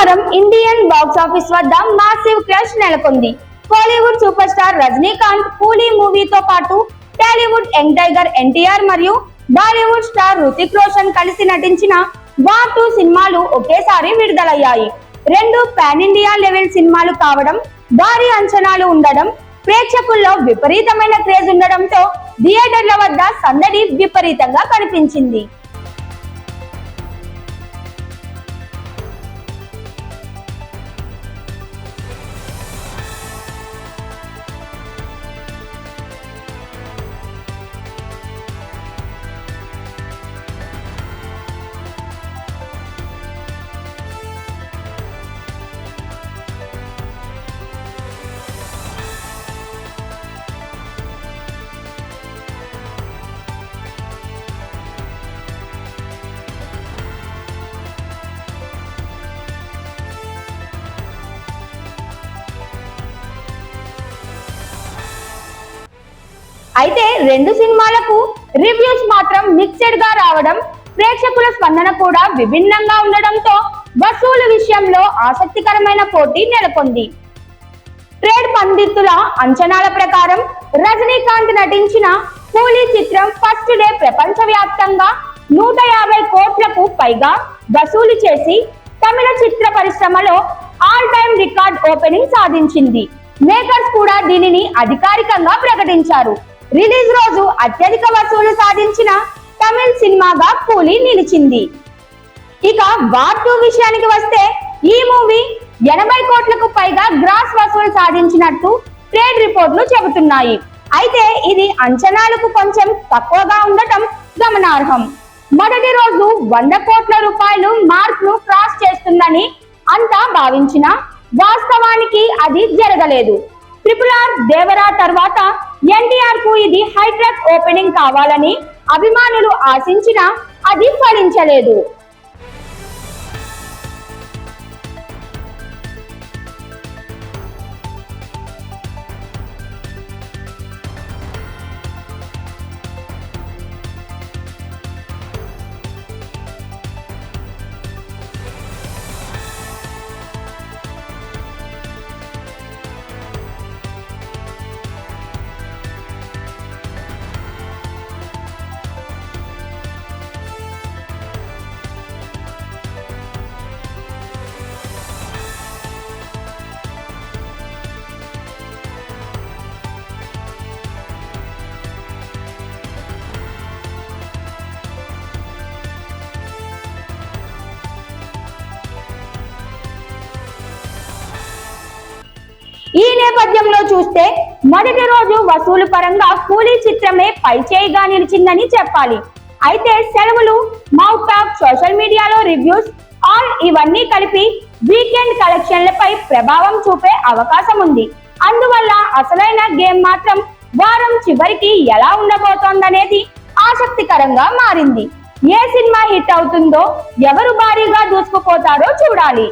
శనివారం Indian box office వద్ద massive crush నెలకొంది. కోలీవుడ్ సూపర్ స్టార్ రజనీకాంత్ కూలీ మూవీతో పాటు టాలీవుడ్ యంగ్ టైగర్ ఎన్టీఆర్ మరియు బాలీవుడ్ స్టార్ హృతిక్ రోషన్ కలిసి నటించిన వార్ 2 సినిమాలు ఒకేసారి విడుదలయ్యాయి. రెండు పాన్ ఇండియా లెవెల్ సినిమాలు కావడం, భారీ అంచనాలు ఉండడం, ప్రేక్షకుల్లో విపరీతమైన క్రేజ్ ఉండడంతో థియేటర్ల వద్ద సందడి విపరీతంగా కనిపించింది. అయితే రెండు సినిమాలకు రివ్యూస్ మాత్రం మిక్స్డ్ గా రావడం, ప్రేక్షకుల స్పందన కూడా విభిన్నంగా ఉండడంతో వసూలు విషయంలో ఆసక్తికరమైన పోటీ నెలకొంది. ట్రేడ్ పండితుల అంచనాల ప్రకారం రజనీకాంత్ నటించిన కూలీ చిత్రం ఫస్ట్ డే ప్రపంచవ్యాప్తంగా 150 కోట్లకు పైగా వసూలు చేసి తమిళ చిత్ర పరిశ్రమలో ఆల్ టైమ్ రికార్డ్ ఓపెనింగ్ సాధించింది. మేకర్స్ కూడా దీనిని అధికారికంగా ప్రకటించారు. రిలీజ్ రోజు అత్యధిక వసూలు సాధించిన తమిళ సినిమాగా కూలీ నిలిచింది. ఇక వార్ 2 విషయానికి వస్తే ఈ మూవీ 80 కోట్లకు పైగా గ్రాస్ వసూలు సాధించినట్టు ట్రేడ్ రిపోర్ట్లు చెబుతున్నాయి. అయితే ఇది అంచనాలకు కొంచెం తక్కువగా ఉండటం గమనార్హం. మొదటి రోజు 100 కోట్ల రూపాయలు మార్క్ ను క్రాస్ చేస్తుందని అంతా భావించినా వాస్తవానికి అది జరగలేదు. RRR దేవరా తర్వాత ఎన్టీఆర్ కు ఇది హైట్రాక్ ఓపెనింగ్ కావాలని అభిమానులు ఆశించినా అది ఫలించలేదు. ఈ నేపథ్యంలో చూస్తే మొదటి రోజు వసూలు పరంగా కూలీ చిత్రమే పైచేయిగా నిలిచిందని చెప్పాలి. అయితే సెలవులు, మౌత్ టాక్, సోషల్ మీడియాలో రివ్యూస్ ఆల్ ఇవన్నీ కలిపి వీకెండ్ కలెక్షన్లపై ప్రభావం చూపే అవకాశం ఉంది. అందువల్ల అసలైన గేమ్ మాత్రం వారం చివరికి ఎలా ఉండబోతోందనేది ఆసక్తికరంగా మారింది. ఏ సినిమా హిట్ అవుతుందో, ఎవరు భారీగా దూసుకుపోతారో చూడాలి.